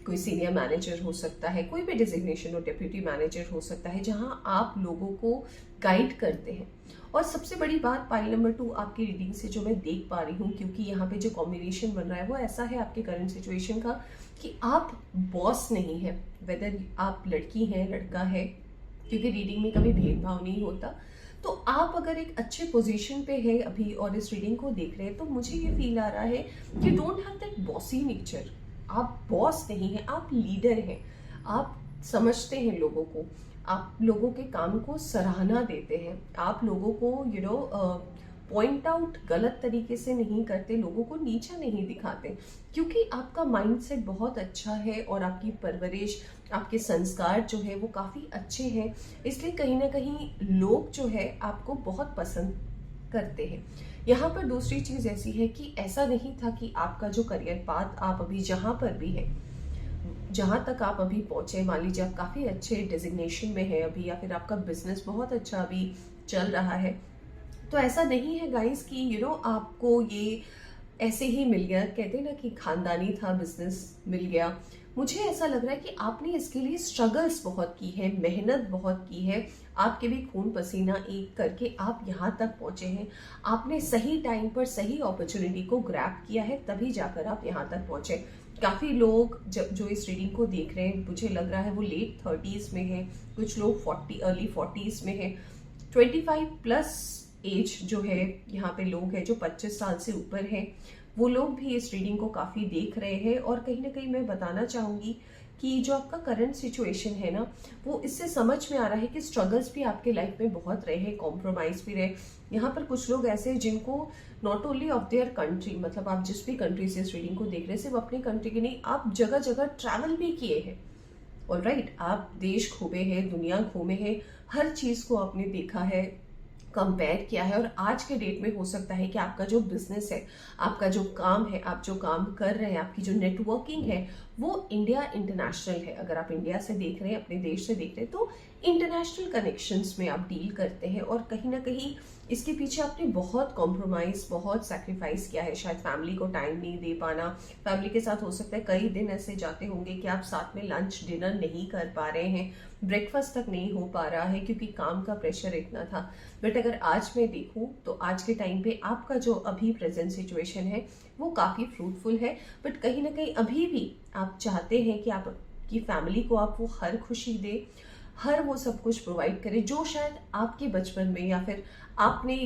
कोई सीनियर मैनेजर हो सकता है, कोई भी डिजिग्नेशन हो, डेप्यूटी मैनेजर हो सकता है, जहां आप लोगों को गाइड करते हैं। और सबसे बड़ी बात पाइल नंबर 2 आपकी रीडिंग से जो मैं देख पा रही हूँ, क्योंकि यहाँ पे जो कॉम्बिनेशन बन रहा है वो ऐसा है आपके करंट सिचुएशन का कि आप बॉस नहीं है, वेदर आप लड़की हैं लड़का है, क्योंकि रीडिंग में कभी भेदभाव नहीं होता। तो आप अगर एक अच्छे पोजीशन पे है अभी और इस रीडिंग को देख रहे हैं, तो मुझे ये फील आ रहा है कि don't have that bossy nature. आप बॉस नहीं है, आप लीडर हैं, आप समझते हैं लोगों को, आप लोगों के काम को सराहना देते हैं, आप लोगों को पॉइंट आउट गलत तरीके से नहीं करते, लोगों को नीचा नहीं दिखाते, क्योंकि आपका माइंडसेट बहुत अच्छा है और आपकी परवरिश, आपके संस्कार जो है वो काफ़ी अच्छे हैं। इसलिए कहीं ना कहीं लोग जो है आपको बहुत पसंद करते हैं। यहाँ पर दूसरी चीज़ ऐसी है कि ऐसा नहीं था कि आपका जो करियर पाथ आप अभी जहाँ पर भी है, जहाँ तक आप अभी पहुँचे, मान लीजिए आप काफ़ी अच्छे डेजिग्नेशन में है अभी, या फिर आपका बिजनेस बहुत अच्छा अभी चल रहा है, तो ऐसा नहीं है गाइस कि आपको ये ऐसे ही मिल गया। कहते हैं ना कि खानदानी था, बिजनेस मिल गया। मुझे ऐसा लग रहा है कि आपने इसके लिए स्ट्रगल्स बहुत की है, मेहनत बहुत की है, आपके भी खून पसीना एक करके आप यहाँ तक पहुँचे हैं। आपने सही टाइम पर सही अपॉर्चुनिटी को ग्रैब किया है, तभी जाकर आप यहाँ तक पहुँचे। काफ़ी लोग जो इस रीडिंग को देख रहे हैं, मुझे लग रहा है वो लेट 30s में है, कुछ लोग अर्ली 40s में है, 25+ एज जो है यहाँ पे लोग हैं जो 25 साल से ऊपर हैं, वो लोग भी इस रीडिंग को काफ़ी देख रहे हैं। और कहीं ना कहीं मैं बताना चाहूँगी कि जो आपका करंट सिचुएशन है ना, वो इससे समझ में आ रहा है कि स्ट्रगल्स भी आपके लाइफ में बहुत रहे हैं, कॉम्प्रोमाइज भी रहे। यहाँ पर कुछ लोग ऐसे हैं जिनको not only of their country, मतलब आप जिस भी कंट्री से इस रीडिंग को देख रहे हैं, सिर्फ अपनी कंट्री की नहीं, आप जगह जगह ट्रैवल भी किए हैं। ऑलराइट, आप देश घूमे हैं, दुनिया घूमे हैं, हर चीज को आपने देखा है, कंपेयर किया है। और आज के डेट में हो सकता है कि आपका जो बिजनेस है, आपका जो काम है, आप जो काम कर रहे हैं, आपकी जो नेटवर्किंग है, वो इंडिया इंटरनेशनल है। अगर आप इंडिया से देख रहे हैं, अपने देश से देख रहे हैं, तो इंटरनेशनल कनेक्शंस में आप डील करते हैं। और कहीं ना कहीं इसके पीछे आपने बहुत कॉम्प्रोमाइज, बहुत सैक्रिफाइस किया है। शायद फैमिली को टाइम नहीं दे पाना, फैमिली के साथ हो सकता है कई दिन ऐसे जाते होंगे कि आप साथ में लंच डिनर नहीं कर पा रहे हैं, ब्रेकफास्ट तक नहीं हो पा रहा है क्योंकि काम का प्रेशर इतना था। बट अगर आज मैं देखूं तो आज के टाइम पे आपका जो अभी प्रेजेंट सिचुएशन है वो काफी फ्रूटफुल है। बट कहीं ना कहीं अभी भी आप चाहते हैं कि आपकी फैमिली को आप वो हर खुशी दे, हर वो सब कुछ प्रोवाइड करे जो शायद आपके बचपन में या फिर आपने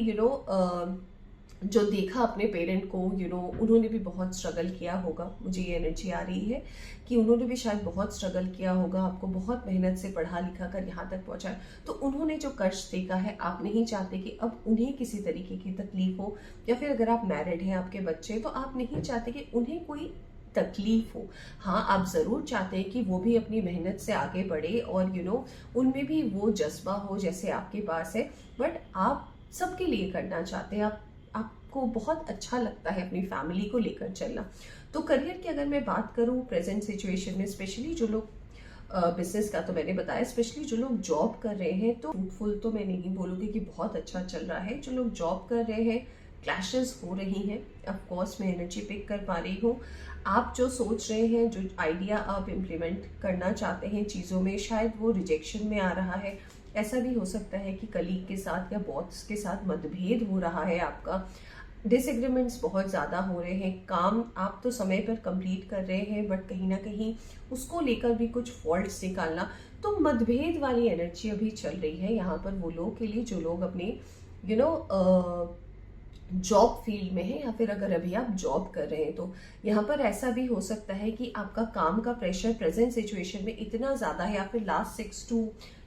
जो देखा अपने पेरेंट को, उन्होंने भी बहुत स्ट्रगल किया होगा। मुझे ये एनर्जी आ रही है कि उन्होंने भी शायद बहुत स्ट्रगल किया होगा, आपको बहुत मेहनत से पढ़ा लिखा कर यहाँ तक पहुंचाया। तो उन्होंने जो कष्ट देखा है, आप नहीं चाहते कि अब उन्हें किसी तरीके की तकलीफ हो। या फिर अगर आप मैरिड हैं, आपके बच्चे, तो आप नहीं चाहते कि उन्हें कोई तकलीफ हो। हाँ, आप जरूर चाहते हैं कि वो भी अपनी मेहनत से आगे बढ़े और उनमें भी वो जज्बा हो जैसे आपके पास है। बट आप सबके लिए करना चाहते हैं, आपको बहुत अच्छा लगता है अपनी फैमिली को लेकर चलना। तो करियर की अगर मैं बात करूं प्रेजेंट सिचुएशन में, स्पेशली जो लोग बिजनेस का तो मैंने बताया, स्पेशली जो लोग जॉब कर रहे हैं, तो फ्रूटफुल तो मैं नहीं बोलूंगी कि बहुत अच्छा चल रहा है। जो लोग जॉब कर रहे हैं, क्लैशेस हो रही हैं। ऑफ कोर्स मैं एनर्जी पिक कर पा रही हूँ। आप जो सोच रहे हैं, जो आइडिया आप इम्प्लीमेंट करना चाहते हैं चीज़ों में, शायद वो रिजेक्शन में आ रहा है। ऐसा भी हो सकता है कि कलीग के साथ या बॉस के साथ मतभेद हो रहा है, आपका डिसएग्रीमेंट्स बहुत ज़्यादा हो रहे हैं। काम आप तो समय पर कंप्लीट कर रहे हैं, बट कहीं ना कहीं उसको लेकर भी कुछ फॉल्ट्स निकालना, तो मतभेद वाली एनर्जी अभी चल रही है यहाँ पर वो लोग के लिए जो लोग अपने जॉब फील्ड में है, या फिर अगर अभी आप जॉब कर रहे हैं। तो यहाँ पर ऐसा भी हो सकता है कि आपका काम का प्रेशर प्रेजेंट सिचुएशन में इतना ज्यादा है, या फिर लास्ट 6 to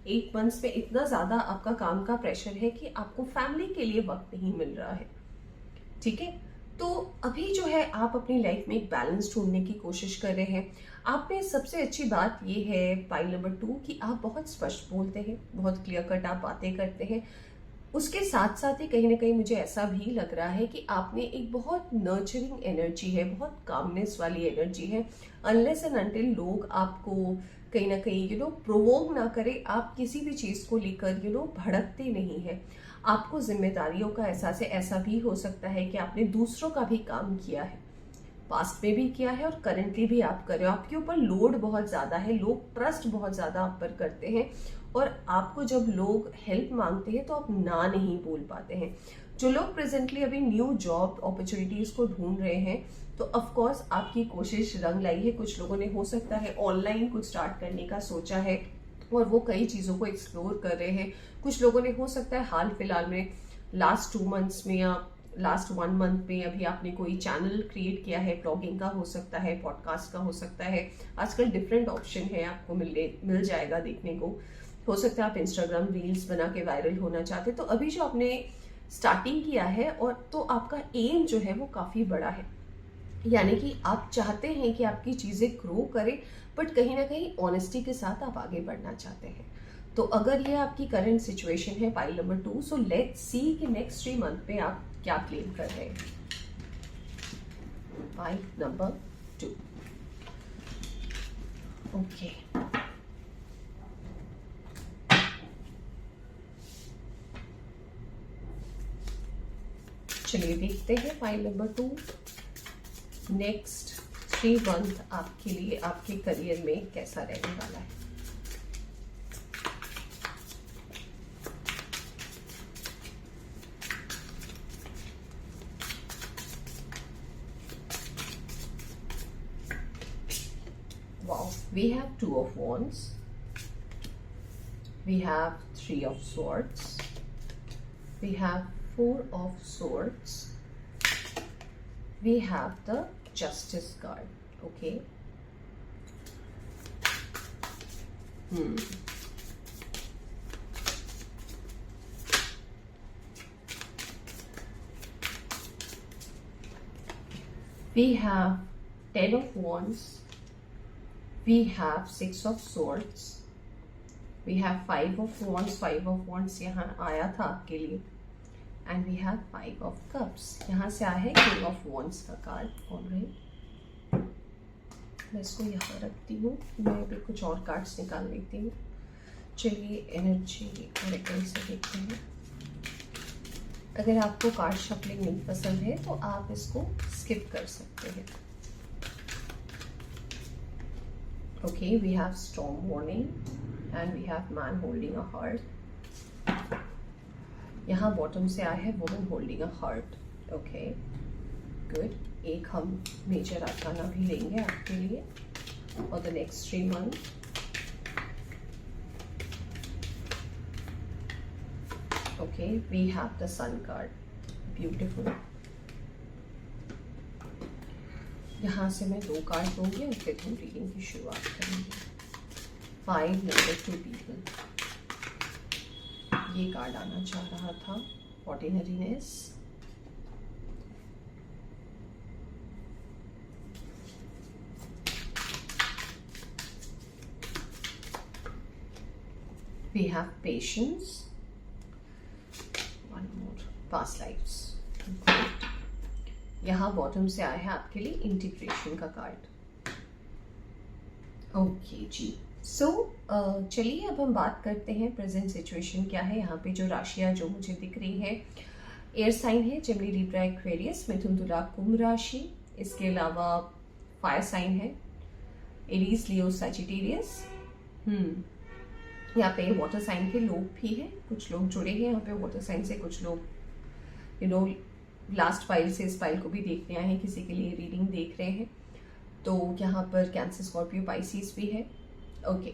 8 मंथ्स में इतना ज्यादा आपका काम का प्रेशर है कि आपको फैमिली के लिए वक्त नहीं मिल रहा है। ठीक है, तो अभी जो है आप अपनी लाइफ में एक बैलेंस ढूंढने की कोशिश कर रहे हैं। आप में सबसे अच्छी बात ये है पाइल नंबर 2 कि आप बहुत स्पष्ट बोलते हैं, बहुत क्लियर कट आप बातें करते हैं। उसके साथ साथ ही कहीं ना कहीं मुझे ऐसा भी लग रहा है कि आप में एक बहुत नर्चरिंग एनर्जी है, बहुत कामनेस वाली एनर्जी है। अनलेस एंड अनटिल लोग आपको कहीं ना कहीं प्रोवोक ना करे, आप किसी भी चीज को लेकर भड़कते नहीं है। आपको जिम्मेदारियों का एहसास है। ऐसा भी हो सकता है कि आपने दूसरों का भी काम किया है, पास्ट में भी किया है और करंटली भी आप कर रहे हो। आपके ऊपर लोड बहुत ज्यादा है, लोग ट्रस्ट बहुत ज्यादा आप पर करते हैं, और आपको जब लोग हेल्प मांगते हैं तो आप ना नहीं बोल पाते हैं। जो लोग प्रेजेंटली अभी न्यू जॉब अपॉर्चुनिटीज को ढूंढ रहे हैं, तो ऑफ कोर्स आपकी कोशिश रंग लाई है। कुछ लोगों ने हो सकता है ऑनलाइन कुछ स्टार्ट करने का सोचा है और वो कई चीजों को एक्सप्लोर कर रहे हैं। कुछ लोगों ने हो सकता है हाल फिलहाल में लास्ट 2 मंथ्स में या लास्ट 1 मंथ में अभी आपने कोई चैनल क्रिएट किया है, ब्लॉगिंग का हो सकता है, पॉडकास्ट का हो सकता है। आजकल डिफरेंट ऑप्शन है, आपको मिल जाएगा देखने को। हो सकता है आप इंस्टाग्राम रील्स बना के वायरल होना चाहते, तो अभी जो आपने स्टार्टिंग किया है और तो आपका एम जो है वो काफी बड़ा है। यानी कि आप चाहते हैं कि आपकी चीजें ग्रो करें, बट कहीं ना कहीं ऑनेस्टी के साथ आप आगे बढ़ना चाहते हैं। तो अगर ये आपकी करंट सिचुएशन है pile number 2, so let's see कि नेक्स्ट 3 मंथ में आप क्या क्लेम कर रहे हैं। Pile number 2, okay. चलिए देखते हैं पाइल नंबर 2 नेक्स्ट 3 मंथ आपके लिए आपके करियर में कैसा रहने वाला है। Wow, we have 2 of Wands, we have 3 of Swords, we have 4 of Swords, we have the Justice card. Okay, We have Ten of Wands, we have Six of Swords, we have Five of Wands. Five of Wands यहाँ आया था आपके लिए, and we have Five of Cups. यहाँ से आया है King of Wands का कार्ड. ऑलराइट, मैं इसको यहाँ रखती हूँ, मैं भी कुछ और कार्ड्स निकाल लेती हूँ. चलिए एनर्जी ओरेकल से देखते हैं. अगर आपको कार्ड शफलिंग नहीं पसंद है तो आप इसको स्किप कर सकते हैं. Okay, we have storm warning and we have man holding a heart. यहाँ बॉटम से आया है woman holding a heart. Okay, good. एक हम मेजर आर्काना भी लेंगे आपके लिए और the next 3 month. Okay, we have the Sun card. Beautiful. यहाँ से मैं 2 कार्ड दूंगी और फिर हम रीडिंग की शुरुआत करेंगे. 5 number 2 people. ये कार्ड आना चाह रहा था. Ordinariness. We have patience. Past lifes. यहाँ बॉटम से आया है आपके लिए इंटीग्रेशन का कार्ड. ओके जी. सो चलिए अब हम बात करते हैं प्रेजेंट सिचुएशन क्या है. यहाँ पे जो राशियाँ जो मुझे दिख रही है, एयर साइन है जेमिनी, लिब्रा, एक्वेरियस, मिथुन, तुला, कुंभ राशि. इसके अलावा फायर साइन है एरीज, लियो, सैजिटेरियस. यहाँ पे वाटर साइन के लोग भी हैं, कुछ लोग जुड़े हैं यहाँ पे वाटर साइन से. कुछ लोग लास्ट फाइल से इस फाइल को भी देखने आए हैं, किसी के लिए रीडिंग देख रहे हैं. तो यहाँ पर कैंसर, स्कॉर्पियो, पाइसिस भी है. ओके,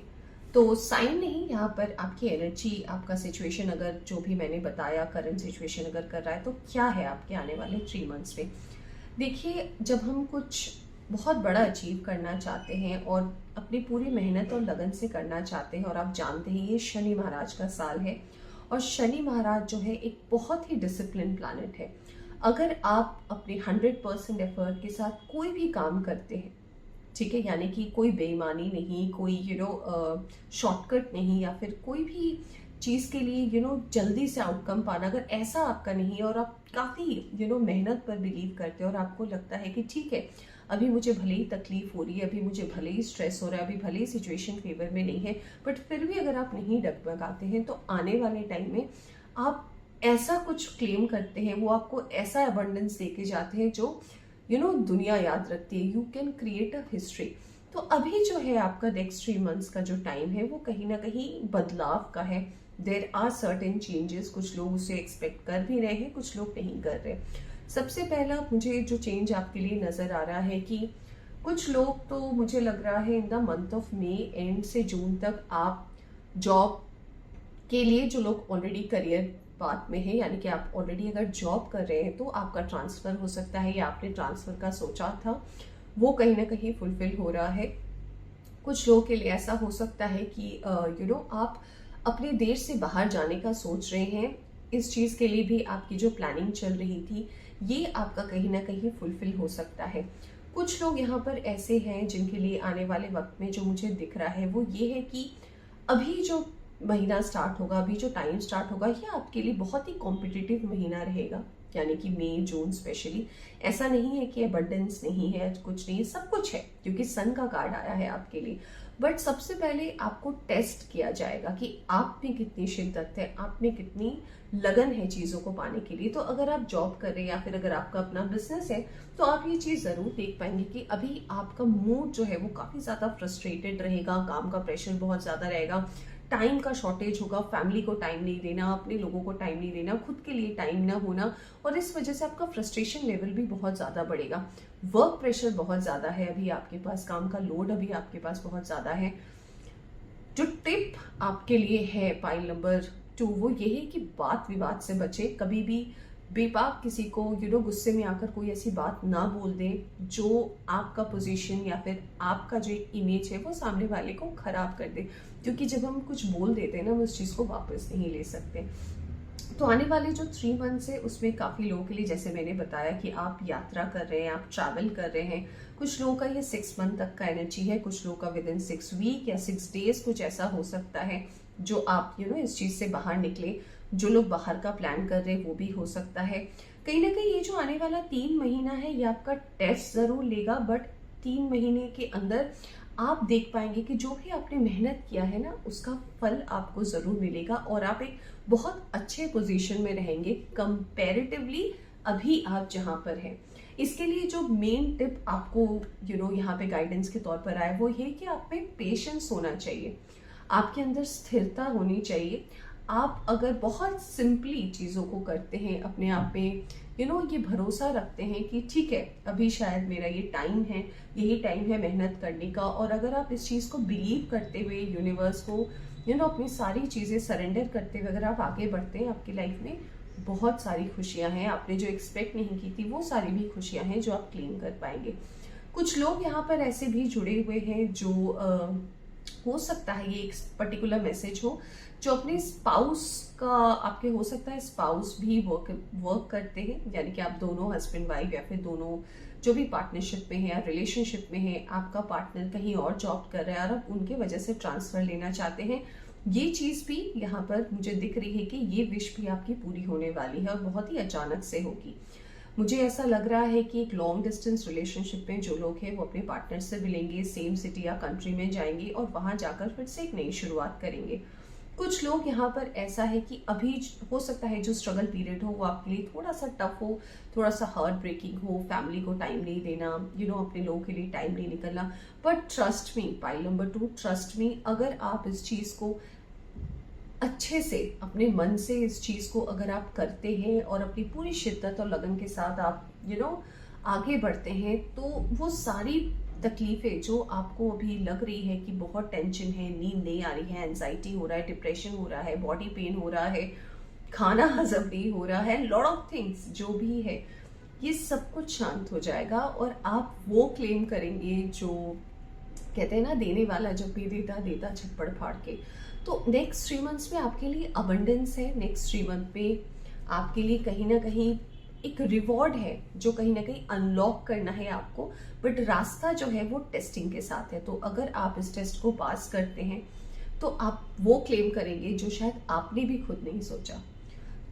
तो साइन नहीं, यहाँ पर आपकी एनर्जी, आपका सिचुएशन अगर जो भी मैंने बताया करंट सिचुएशन अगर कर रहा है तो क्या है आपके आने वाले 3 मंथ्स में. देखिए, जब हम कुछ बहुत बड़ा अचीव करना चाहते हैं और अपनी पूरी मेहनत और लगन से करना चाहते हैं, और आप जानते हैं ये शनि महाराज का साल है, और शनि महाराज जो है एक बहुत ही डिसिप्लिन प्लैनेट है. अगर आप अपने 100% एफर्ट के साथ कोई भी काम करते हैं, ठीक है, यानी कि कोई बेईमानी नहीं, कोई शॉर्टकट नहीं, या फिर कोई भी चीज़ के लिए जल्दी से आउटकम पाना, अगर ऐसा आपका नहीं है और आप काफ़ी मेहनत पर बिलीव करते हो और आपको लगता है कि ठीक है, अभी मुझे भले ही तकलीफ हो रही है, अभी मुझे भले ही स्ट्रेस हो रहा है, अभी भले ही सिचुएशन फेवर में नहीं है, बट फिर भी अगर आप नहीं डगमगाते हैं तो आने वाले टाइम में आप ऐसा कुछ क्लेम करते हैं, वो आपको ऐसा अबंडेंस देके जाते हैं जो दुनिया याद रखती है. You can create a history. तो अभी जो है आपका नेक्स्ट 3 मंथ्स का जो टाइम है वो कहीं ना कहीं बदलाव का है. There are certain changes. कुछ लोग उसे एक्सपेक्ट कर भी रहे हैं, कुछ लोग नहीं कर रहे. सबसे पहला मुझे जो चेंज आपके लिए नजर आ रहा है कि कुछ लोग, तो मुझे लग रहा है in the month of May and से जून तक आप जॉब के लिए, जो लोग ऑलरेडी करियर पाथ में है, यानी कि आप ऑलरेडी अगर जॉब कर रहे हैं तो आपका ट्रांसफर हो सकता है, या आपने ट्रांसफर का सोचा था वो कहीं ना कहीं फुलफिल हो रहा है. कुछ लोगों के लिए ऐसा हो सकता है कि आप अपने देश से बाहर जाने का सोच रहे हैं. इस चीज़ के लिए भी आपकी जो प्लानिंग चल रही थी ये आपका कहीं ना कहीं फुलफिल हो सकता है. कुछ लोग यहाँ पर ऐसे हैं जिनके लिए आने वाले वक्त में जो मुझे दिख रहा है वो ये है कि अभी जो महीना स्टार्ट होगा, अभी जो टाइम स्टार्ट होगा, ये आपके लिए बहुत ही कॉम्पिटिटिव महीना रहेगा. यानी कि मई जून स्पेशली. ऐसा नहीं है कि अबंडेंस नहीं है, कुछ नहीं, सब कुछ है, क्योंकि सन का कार्ड आया है आपके लिए. बट सबसे पहले आपको टेस्ट किया जाएगा कि आप में कितनी शिद्दत है, आप में कितनी लगन है चीज़ों को पाने के लिए. तो अगर आप जॉब कर रहे हैं या फिर अगर आपका अपना बिजनेस है तो आप ये चीज़ ज़रूर देख पाएंगे कि अभी आपका मूड जो है वो काफ़ी ज़्यादा फ्रस्ट्रेटेड रहेगा, काम का प्रेशर बहुत ज़्यादा रहेगा, टाइम का शॉर्टेज होगा, फैमिली को टाइम नहीं देना, अपने लोगों को टाइम नहीं देना, खुद के लिए टाइम ना होना, और इस वजह से आपका फ्रस्ट्रेशन लेवल भी बहुत ज़्यादा बढ़ेगा. वर्क प्रेशर बहुत ज़्यादा है अभी आपके पास, काम का लोड अभी आपके पास बहुत ज़्यादा है. जो टिप आपके लिए है पाइल नंबर 2 वो ये है कि बात विवाद से बचे. कभी भी बेबाक किसी को गुस्से में आकर कोई ऐसी बात ना बोल दें जो आपका पोजीशन या फिर आपका जो इमेज है वो सामने वाले को खराब कर दे, क्योंकि जब हम कुछ बोल देते हैं ना, वो उस चीज़ को वापस नहीं ले सकते। तो आने वाले जो 3 मंथ्स है उसमें काफ़ी लोगों के लिए, जैसे मैंने बताया कि आप यात्रा कर रहे हैं, आप ट्रैवल कर रहे हैं, कुछ लोगों का ये 6 मंथ तक का एनर्जी है, कुछ लोगों का विद इन 6 वीक या 6 डेज कुछ ऐसा हो सकता है जो आप इस चीज़ से बाहर निकले। जो लोग बाहर का प्लान कर रहे हैं वो भी हो सकता है। कहीं ना कहीं ये जो आने वाला 3 महीना है ये आपका टेस्ट जरूर लेगा, बट 3 महीने के अंदर आप देख पाएंगे कि जो भी आपने मेहनत किया है ना उसका फल आपको जरूर मिलेगा और आप एक बहुत अच्छे पोजीशन में रहेंगे कंपैरेटिवली अभी आप जहां पर हैं। इसके लिए जो मेन टिप आपको यहाँ पे गाइडेंस के तौर पर आया वो ये कि आप में पेशेंस होना चाहिए, आपके अंदर स्थिरता होनी चाहिए। आप अगर बहुत सिंपली चीज़ों को करते हैं, अपने आप में ये भरोसा रखते हैं कि ठीक है अभी शायद मेरा ये टाइम है, यही टाइम है मेहनत करने का, और अगर आप इस चीज़ को बिलीव करते हुए यूनिवर्स को अपनी सारी चीज़ें सरेंडर करते हुए अगर आप आगे बढ़ते हैं, आपकी लाइफ में बहुत सारी खुशियां हैं। आपने जो एक्सपेक्ट नहीं की थी वो सारी भी खुशियां हैं जो आप क्लेम कर पाएंगे। कुछ लोग यहाँ पर ऐसे भी जुड़े हुए हैं जो हो सकता है ये एक पर्टिकुलर मैसेज हो जो अपने स्पाउस का, आपके हो सकता है स्पाउस भी वर्क करते हैं, यानी कि आप दोनों हस्बैंड वाइफ या फिर दोनों जो भी पार्टनरशिप में है या रिलेशनशिप में है, आपका पार्टनर कहीं और जॉब कर रहा है और आप उनके वजह से ट्रांसफर लेना चाहते हैं। ये चीज भी यहाँ पर मुझे दिख रही है कि ये विश भी आपकी पूरी होने वाली है और बहुत ही अचानक से होगी। मुझे ऐसा लग रहा है कि एक लॉन्ग डिस्टेंस रिलेशनशिप में जो लोग हैं वो अपने पार्टनर से मिलेंगे, सेम सिटी या कंट्री में जाएंगे और वहां जाकर फिर से एक नई शुरुआत करेंगे। कुछ लोग यहाँ पर ऐसा है कि अभी हो सकता है जो स्ट्रगल पीरियड हो वो आपके लिए थोड़ा सा टफ हो, थोड़ा सा हार्ट ब्रेकिंग हो, फैमिली को टाइम नहीं देना, अपने लोगों के लिए टाइम नहीं निकलना। But trust me, pile number 2, trust me, अगर आप इस चीज को अच्छे से अपने मन से इस चीज को अगर आप करते हैं और अपनी पूरी शिद्दत और लगन के साथ आप आगे बढ़ते हैं, तो वो सारी तकलीफें जो आपको अभी लग रही है कि बहुत टेंशन है, नींद नहीं आ रही है, एंजाइटी हो रहा है, डिप्रेशन हो रहा है, बॉडी पेन हो रहा है, खाना हजम नहीं हो रहा है, लॉट ऑफ थिंग्स जो भी है, ये सब कुछ शांत हो जाएगा और आप वो क्लेम करेंगे जो कहते हैं ना, देने वाला जब भी देता देता छप्पड़ फाड़ के। तो नेक्स्ट 3 मंथ्स में आपके लिए अबंडेंस है, नेक्स्ट 3 मंथ में आपके लिए कहीं ना कहीं एक रिवॉर्ड है जो कहीं ना कहीं अनलॉक करना है आपको, बट रास्ता जो है वो टेस्टिंग के साथ है। तो अगर आप इस टेस्ट को पास करते हैं तो आप वो क्लेम करेंगे जो शायद आपने भी खुद नहीं सोचा।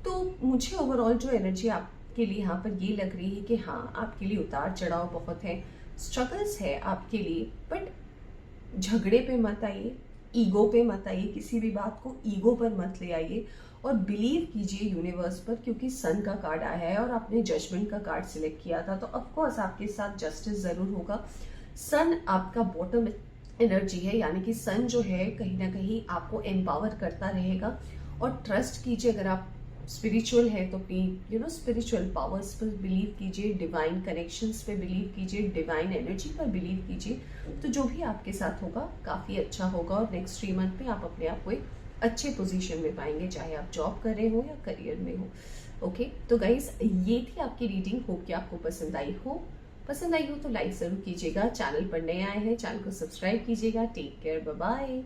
तो मुझे ओवरऑल जो एनर्जी आपके लिए यहाँ पर ये लग रही है कि हाँ, आपके लिए उतार चढ़ाव बहुत है, स्ट्रगल्स है आपके लिए, बट झगड़े पे मत आइए, ईगो पे मत आइए, किसी भी बात को ईगो पर मत ले आइए और बिलीव कीजिए यूनिवर्स पर, क्योंकि सन का कार्ड आया है और आपने जजमेंट का कार्ड सिलेक्ट किया था, तो ऑफकोर्स आपके साथ जस्टिस जरूर होगा। सन आपका बॉटम एनर्जी है, यानी कि सन जो है कहीं ना कहीं आपको एम्पावर करता रहेगा। और ट्रस्ट कीजिए, अगर आप स्पिरिचुअल है तो अपनी स्पिरिचुअल पावर्स पर बिलीव कीजिए, डिवाइन कनेक्शंस पे बिलीव कीजिए, डिवाइन एनर्जी पर बिलीव कीजिए, तो जो भी आपके साथ होगा काफ़ी अच्छा होगा और नेक्स्ट 3 मंथ में आप अपने आप को एक अच्छे पोजीशन में पाएंगे, चाहे आप जॉब कर रहे हो या करियर में हो। ओके, तो गाइस ये थी आपकी रीडिंग, होप कि आपको पसंद आई हो। पसंद आई हो तो लाइक जरूर कीजिएगा, चैनल पर नए आए हैं चैनल को सब्सक्राइब कीजिएगा। Take care, bye bye.